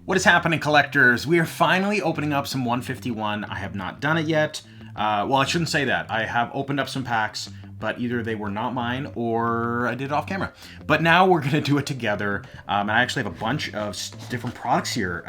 What is happening, collectors? We are finally opening up some 151. I have not done it yet. Well, I shouldn't say that. I have opened up some packs, but either they were not mine or I did it off camera. But now we're going to do it together. And I actually have a bunch of different products here.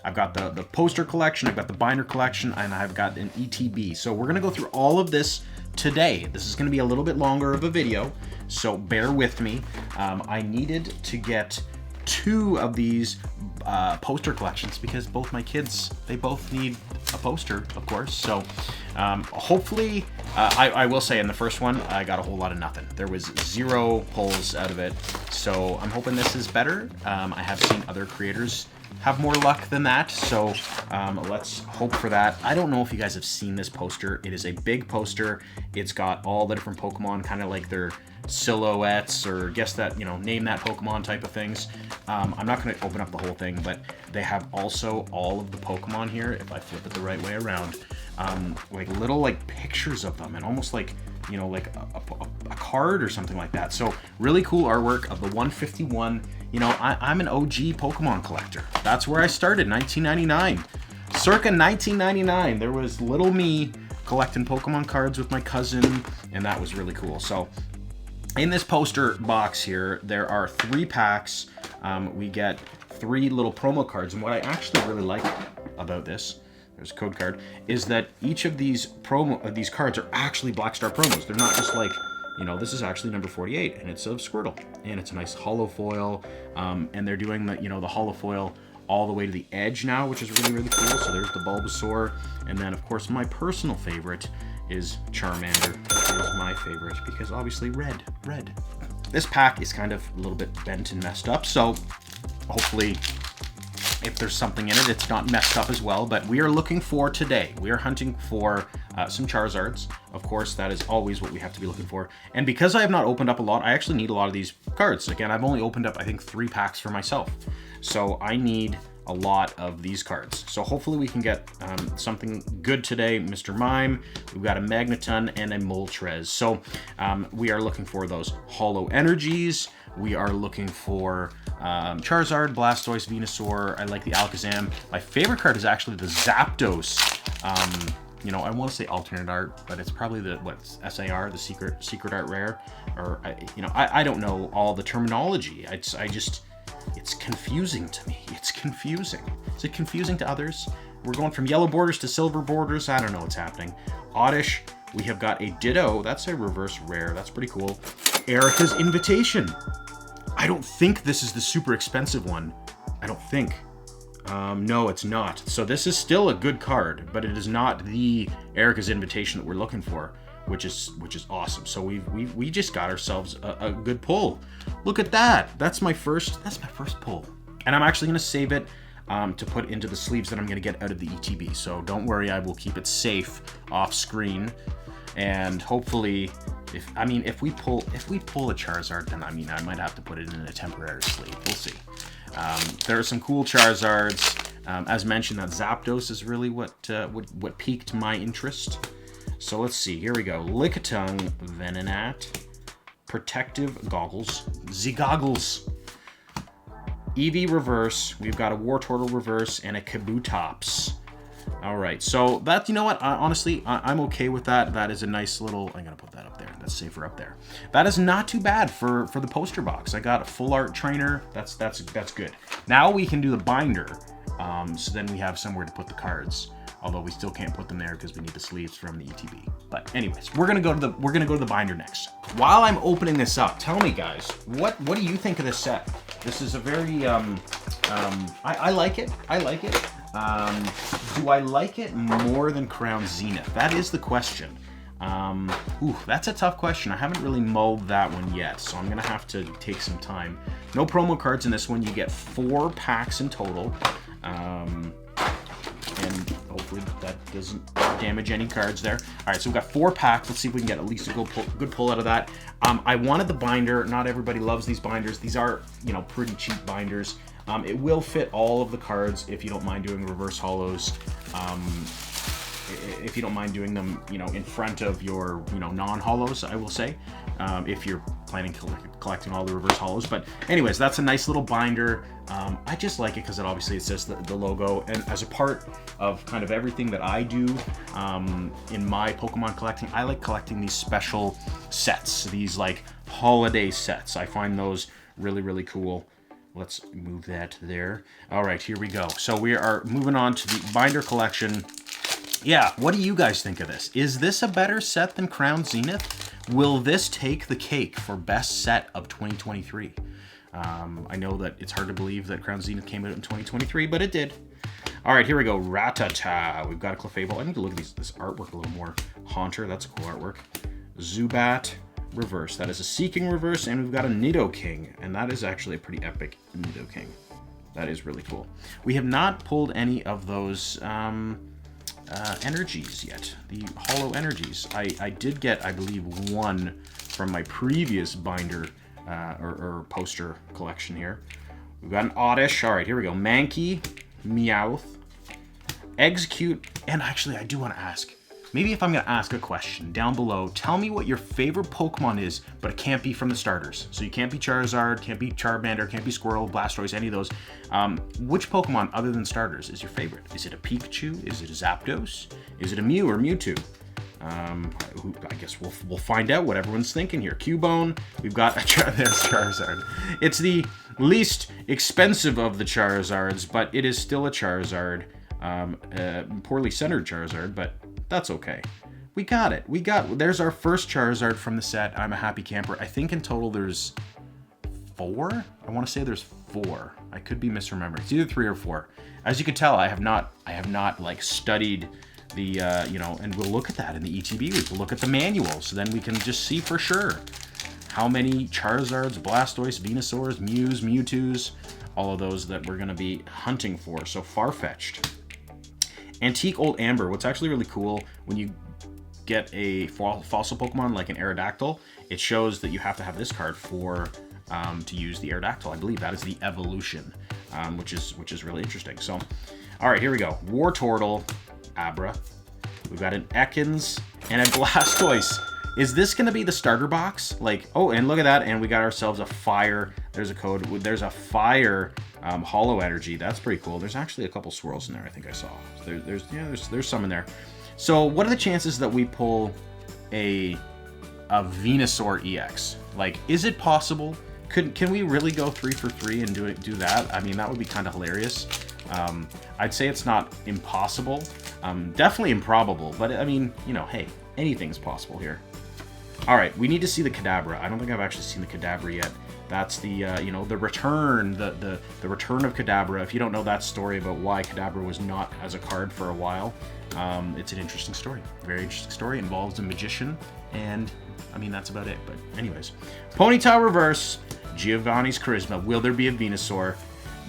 I've got the poster collection, I've got the binder collection, and I've got an ETB. So we're going to go through all of this today. This is going to be a little bit longer of a video, so bear with me. I needed to get 2 of these poster collections because both my kids, they both need a poster, of course. So hopefully, I will say in the first one, I got a whole lot of nothing. There was 0 pulls out of it. So I'm hoping this is better. I have seen other creators have more luck than that. So let's hope for that. I don't know if you guys have seen this poster. It is a big poster. It's got all the different Pokemon, kind of like their silhouettes, or guess that, you know, name that Pokemon type of things. I'm not going to open up the whole thing, but they have also all of the Pokemon here, if I flip it the right way around, like little like pictures of them, and almost like, you know, like a card or something like that. So really cool artwork of the 151. You know, I'm an OG Pokemon collector. That's where I started, 1999. Circa 1999, there was little me collecting Pokemon cards with my cousin, and that was really cool. So in this poster box here, there are 3 packs. We get 3 little promo cards, and what I actually really like about this, there's a code card, is that each of these cards are actually Black Star promos. They're not just like, you know, this is actually number 48, and it's of Squirtle, and it's a nice hollow foil, and they're doing the, you know, the hollow foil all the way to the edge now, which is really, really cool. So there's the Bulbasaur, and then of course my personal favorite is Charmander. That is my favorite because obviously red. This pack is kind of a little bit bent and messed up, so hopefully if there's something in it, it's not messed up as well. But we are looking for today, we are hunting for some Charizards. Of course, that is always what we have to be looking for. And because I have not opened up a lot, I actually need a lot of these cards. Again, I've only opened up, I think, 3 packs for myself. So I need a lot of these cards. So hopefully we can get something good today. Mr. Mime, we've got a Magneton and a Moltres. So we are looking for those Hollow Energies. We are looking for Charizard, Blastoise, Venusaur. I like the Alakazam. My favorite card is actually the Zapdos. You know, I want to say alternate art, but it's probably the, what's SAR, the secret art rare, or you know, I don't know all the terminology. It's confusing to me. It's confusing. Is it confusing to others? We're going from yellow borders to silver borders. I don't know what's happening. Oddish. We have got a Ditto. That's a reverse rare. That's pretty cool. Erica's Invitation. I don't think this is the super expensive one. I don't think. No, it's not. So this is still a good card, but it is not the Erica's Invitation that we're looking for, which is awesome. So we just got ourselves a good pull. Look at that. That's my first pull. And I'm actually gonna save it to put into the sleeves that I'm gonna get out of the ETB. So don't worry, I will keep it safe off screen. And hopefully, if we pull a Charizard, then I might have to put it in a temporary sleeve. We'll see. There are some cool Charizards. As mentioned, that Zapdos is really what piqued my interest. So let's see. Here we go. Lickitung, Venonat, Protective Goggles, Z-Goggles, Eevee Reverse. We've got a Wartortle Reverse and a Kabutops. All right, so that, you know what? Honestly, I'm okay with that. That is a nice little. I'm gonna put that up there. That's safer up there. That is not too bad for the poster box. I got a full art trainer. That's good. Now we can do the binder. So then we have somewhere to put the cards. Although we still can't put them there because we need the sleeves from the ETB. But anyways, we're gonna go to the binder next. While I'm opening this up, tell me guys, what do you think of this set? This is a very I like it. I like it. Do I like it more than Crown Zenith? That is the question. That's a tough question. I haven't really mulled that one yet, so I'm gonna have to take some time. No promo cards in this one. You get 4 packs in total. And hopefully that doesn't damage any cards there. All right, so we've got 4 packs. Let's see if we can get at least a good pull out of that. I wanted the binder. Not everybody loves these binders. These are, you know, pretty cheap binders. It will fit all of the cards if you don't mind doing reverse hollows. If you don't mind doing them, you know, in front of your, you know, non-hollows, I will say. If you're planning collecting all the reverse hollows. But anyways, that's a nice little binder. I just like it because it says the logo, and as a part of kind of everything that I do in my Pokemon collecting, I like collecting these special sets, these like holiday sets. I find those really, really cool. Let's move that there. All right, here we go. So we are moving on to the binder collection. Yeah, what do you guys think of this? Is this a better set than Crown Zenith? Will this take the cake for best set of 2023? I know that it's hard to believe that Crown Zenith came out in 2023, but it did. All right, here we go. Rattata. We've got a Clefable. I need to look at this artwork a little more. Haunter, that's a cool artwork. Zubat reverse. That is a Seeking reverse, and we've got a Nidoking, and that is actually a pretty epic Nidoking. That is really cool. We have not pulled any of those energies yet, the hollow energies. I did get, I believe, one from my previous binder or poster collection here. We've got an Oddish. All right, here we go. Mankey, Meowth, Execute, and actually I do want to ask, maybe if I'm going to ask a question down below, tell me what your favorite Pokemon is, but it can't be from the starters. So you can't be Charizard, can't be Charmander, can't be Squirtle, Blastoise, any of those. Which Pokemon other than starters is your favorite? Is it a Pikachu? Is it a Zapdos? Is it a Mew or Mewtwo? I guess we'll find out what everyone's thinking here. Cubone, we've got there's Charizard. It's the least expensive of the Charizards, but it is still a Charizard. Poorly centered Charizard, but that's okay. We got it. There's our first Charizard from the set. I'm a happy camper. I think in total there's 4. I want to say there's 4. I could be misremembering. It's either 3 or 4. As you can tell, I have not like studied the and we'll look at that in the ETB week. We'll look at the manual, so then we can just see for sure how many Charizards, Blastoise, Venusaurs, Mews, Mewtwo's, all of those that we're going to be hunting for. So Farfetch'd. Antique Old Amber. What's actually really cool, when you get a fossil Pokemon like an Aerodactyl, it shows that you have to have this card for to use the Aerodactyl. I believe that is the evolution, which is really interesting. So, all right, here we go. Wartortle, Abra. We've got an Ekans and a Blastoise. Is this going to be the starter box? Like, oh, and look at that, and we got ourselves a fire. There's a code. There's a fire hollow energy. That's pretty cool. There's actually a couple swirls in there, I think I saw. There's some in there. So what are the chances that we pull a Venusaur EX? Like, is it possible? Can we really go 3 for 3 and do that? I mean, that would be kind of hilarious. I'd say it's not impossible. Definitely improbable, but I mean, hey, anything's possible here. All right, we need to see the Kadabra. I don't think I've actually seen the Kadabra yet. That's the the return, the return of Kadabra. If you don't know that story about why Kadabra was not as a card for a while, it's an interesting story. Very interesting story. It involves a magician, and I mean that's about it. But anyways, Ponyta reverse, Giovanni's Charisma. Will there be a Venusaur?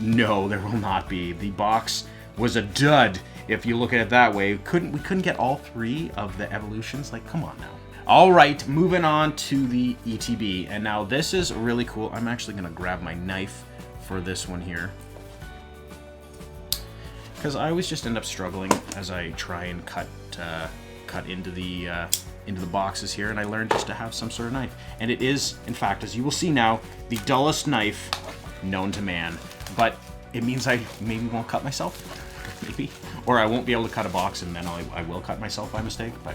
No, there will not be. The box was a dud. If you look at it that way, we couldn't get all 3 of the evolutions. Like, come on now. All right, moving on to the ETB, and now this is really cool. I'm actually gonna grab my knife for this one here, because I always just end up struggling as I try and cut into the boxes here, and I learned just to have some sort of knife. And it is, in fact, as you will see now, the dullest knife known to man. But it means I maybe won't cut myself, maybe, or I won't be able to cut a box, and then I will cut myself by mistake. But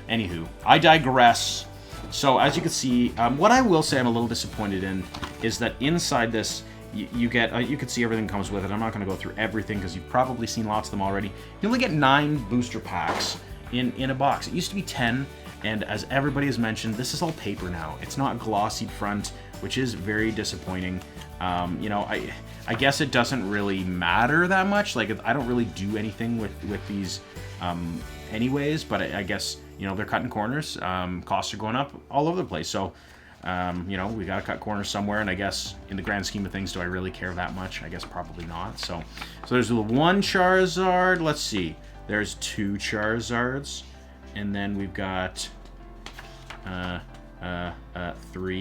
anywho, I digress. So as you can see, what I will say I'm a little disappointed in is that inside this, you get, you can see everything comes with it. I'm not going to go through everything because you've probably seen lots of them already. You only get 9 booster packs in a box. It used to be 10, and as everybody has mentioned, this is all paper now. It's not glossy front, which is very disappointing. I guess it doesn't really matter that much. Like, I don't really do anything with these anyways, but I guess, they're cutting corners. Costs are going up all over the place. So, we got to cut corners somewhere. And I guess in the grand scheme of things, do I really care that much? I guess probably not. So there's the 1 Charizard. Let's see. There's 2 Charizards. And then we've got 3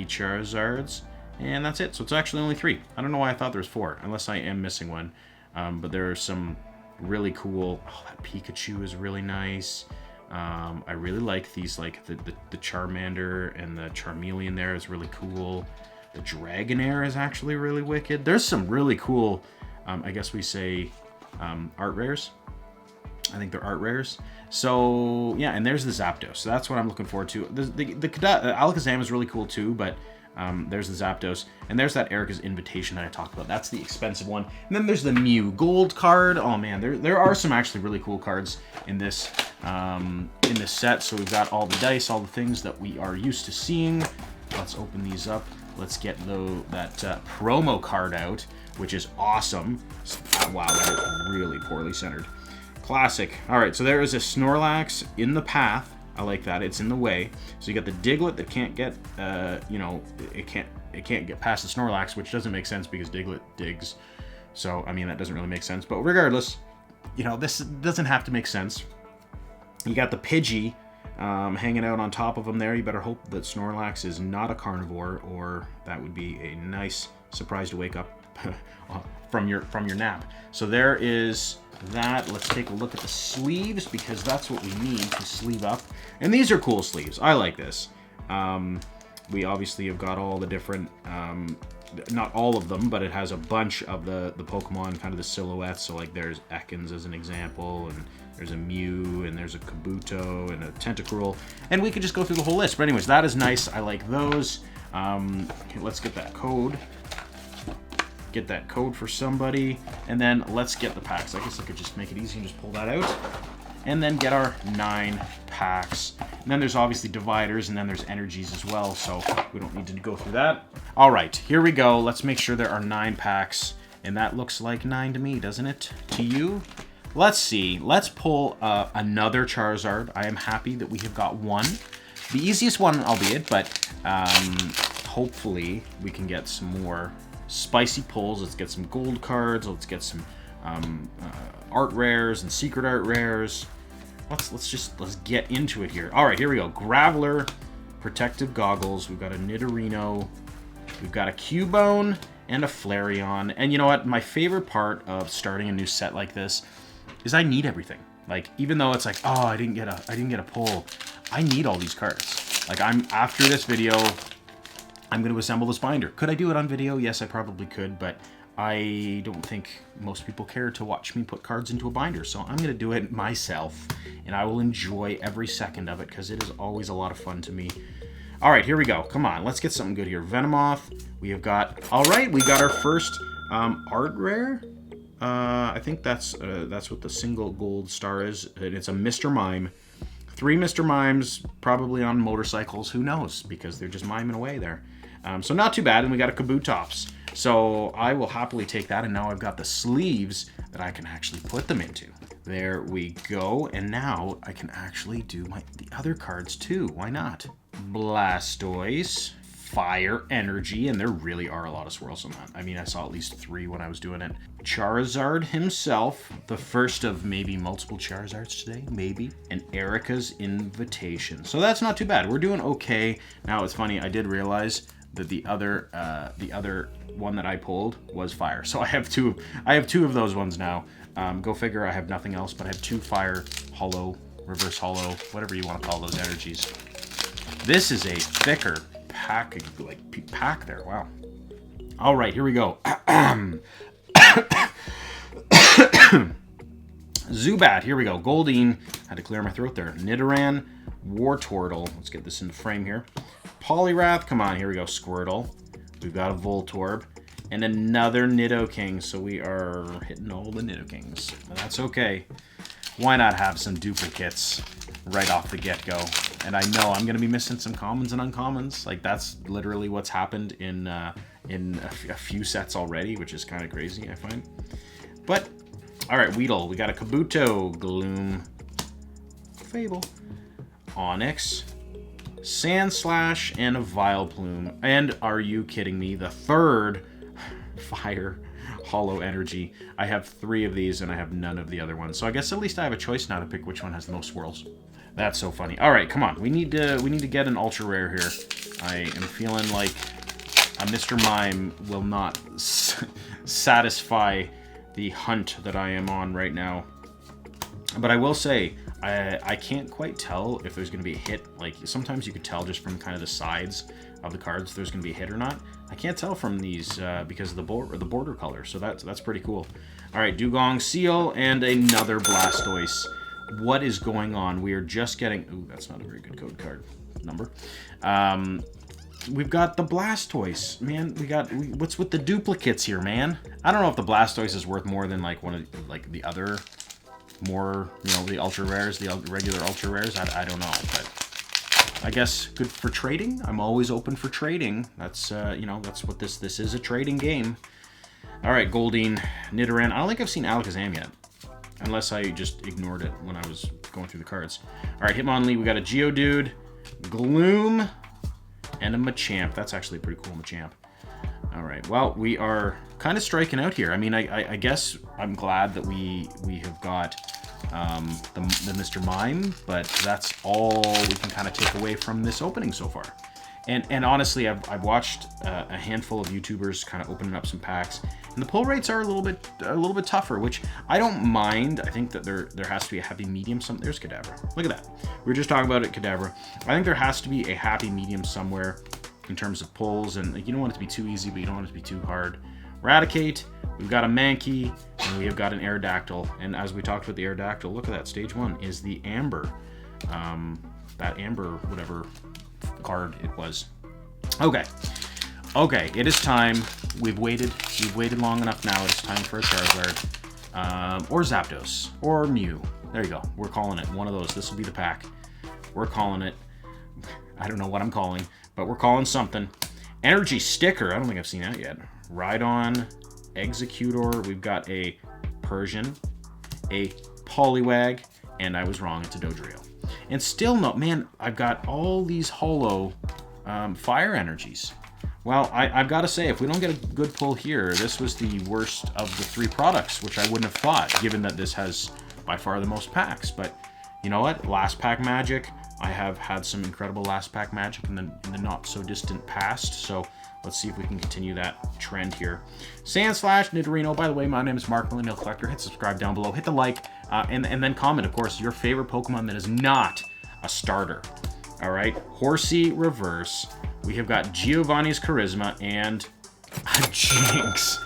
Charizards. And that's it. So it's actually only 3. I don't know why I thought there was 4, unless I am missing one. But there are some really cool... Oh, that Pikachu is really nice. I really like these, like the Charmander and the Charmeleon there is really cool. The Dragonair is actually really wicked. There's some really cool, I guess we say, art rares. I think they're art rares. So yeah, and there's the Zapdos. So that's what I'm looking forward to. The Alakazam is really cool too, but there's the Zapdos, and there's that Erica's Invitation that I talked about. That's the expensive one. And then there's the Mew Gold card. Oh man, there are some actually really cool cards in this set. So we've got all the dice, all the things that we are used to seeing. Let's open these up. Let's get that promo card out, which is awesome. Wow, that is really poorly centered. Classic. All right, so there is a Snorlax in the path. I like that. It's in the way. So you got the Diglett that can't get, it can't get past the Snorlax, which doesn't make sense because Diglett digs. So I mean that doesn't really make sense. But regardless, this doesn't have to make sense. You got the Pidgey hanging out on top of him there. You better hope that Snorlax is not a carnivore, or that would be a nice surprise to wake up from your nap. So there is that. Let's take a look at the sleeves, because that's what we need to sleeve up. And these are cool sleeves. I like this. We obviously have got all the different, not all of them, but it has a bunch of the Pokemon, kind of the silhouettes. So like there's Ekans as an example, and there's a Mew, and there's a Kabuto, and a Tentacruel, and we could just go through the whole list. But anyways, that is nice. I like those. Okay, let's get that code. Get that code for somebody, and then let's get the packs. I guess I could just make it easy and just pull that out, and then get our 9 packs. And then there's obviously dividers, and then there's energies as well, so we don't need to go through that. All right, here we go. Let's make sure there are 9 packs, and that looks like 9 to me, doesn't it? To you? Let's see. Let's pull another Charizard. I am happy that we have got one. The easiest one, albeit, but hopefully we can get some more spicy pulls. Let's get some gold cards. Let's get some art rares and secret art rares. Let's get into it here. All right, here we go. Graveler, protective goggles. We've got a Nidorino. We've got a Cubone and a Flareon. And you know what? My favorite part of starting a new set like this is I need everything. Like, even though it's like, oh, I didn't get a pull, I need all these cards. Like, after this video, I'm going to assemble this binder. Could I do it on video? Yes, I probably could, but I don't think most people care to watch me put cards into a binder, so I'm going to do it myself, and I will enjoy every second of it, because it is always a lot of fun to me. All right, here we go. Come on, let's get something good here. Venomoth. We have got... All right, we got our first art rare. I think that's what the single gold star is. It's a Mr. Mime. 3 Mr. Mimes, probably on motorcycles. Who knows? Because they're just miming away there. So not too bad, and we got a Kabutops. So I will happily take that, and now I've got the sleeves that I can actually put them into. There we go, and now I can actually do the other cards too. Why not? Blastoise, Fire Energy, and there really are a lot of swirls on that. I mean, I saw at least 3 when I was doing it. Charizard himself, the first of maybe multiple Charizards today, maybe. And Erica's Invitation. So that's not too bad. We're doing okay. Now it's funny, I did realize that the other one that I pulled was fire. So I have two of those ones now. Go figure, I have nothing else, but I have 2 fire, hollow, reverse hollow, whatever you want to call those energies. This is a thicker pack there. Wow. All right, here we go. Zubat, here we go. Goldeen, had to clear my throat there. Nidoran, Wartortle. Let's get this in the frame here. Poliwrath, come on, here we go. Squirtle. We've got a Voltorb. And another Nidoking, so we are hitting all the Nidokings. And that's okay. Why not have some duplicates right off the get-go? And I know I'm going to be missing some commons and uncommons. Like, that's literally what's happened in a few sets already, which is kind of crazy, I find. But, all right, Weedle. We got a Kabuto, Gloom, Fable, Onyx, Sandslash, and a Vileplume. And are you kidding me? The third Fire Hollow Energy. I have 3 of these, and I have none of the other ones. So I guess at least I have a choice now to pick which one has the most swirls. That's so funny. All right, come on. We need to get an ultra rare here. I am feeling like a Mr. Mime will not satisfy the hunt that I am on right now. But I will say, I can't quite tell if there's going to be a hit. Like, sometimes you could tell just from kind of the sides of the cards if there's going to be a hit or not. I can't tell from these because of the border color, so that's pretty cool. All right, Dugong Seal and another Blastoise. What is going on? We are just getting... Ooh, that's not a very good code card number. We've got the Blastoise. Man, what's with the duplicates here, man? I don't know if the Blastoise is worth more than like one of the other more, the ultra rares, the regular ultra rares. I don't know, but I guess good for trading. I'm always open for trading. That's that's what this is, a trading game. All right, Goldeen, Nidoran. I don't think I've seen Alakazam yet, unless I just ignored it when I was going through the cards. All right, Hitmonlee. We got a Geodude, Gloom, and a Machamp. That's actually a pretty cool Machamp. All right, well, we are kind of striking out here. I mean, I guess I'm glad that we have got the Mr. Mime, but that's all we can kind of take away from this opening so far. And honestly, I've watched a handful of YouTubers kind of opening up some packs, and the pull rates are a little bit tougher, which I don't mind. I think that there has to be a happy medium. There's Kadabra. Look at that. We were just talking about it, Kadabra. I think there has to be a happy medium somewhere in terms of pulls, and you don't want it to be too easy, but you don't want it to be too hard. Eradicate. We've got a Mankey, and we have got an Aerodactyl. And as we talked about the Aerodactyl, look at that. Stage 1 is the Amber. That Amber, whatever card it was. Okay, it is time. We've waited long enough now. It's time for a Charizard, or Zapdos, or Mew. There you go. We're calling it one of those. This will be the pack. We're calling it. I don't know what I'm calling, but we're calling something. Energy Sticker. I don't think I've seen that yet. Rhydon, Executor. We've got a Persian, a Poliwag, and I was wrong. It's a Dodrio. And still no, man, I've got all these holo fire energies. Well, I've got to say, if we don't get a good pull here, this was the worst of the 3 products, which I wouldn't have thought, given that this has by far the most packs. But you know what? Last pack magic. I have had some incredible last pack magic in the not so distant past. So let's see if we can continue that trend here. Sandslash, Nidorino. By the way, my name is Mark, Millennial Collector. Hit subscribe down below. Hit the like, and then comment, of course, your favorite Pokemon that is not a starter. All right, Horsey Reverse. We have got Giovanni's Charisma and a Jinx.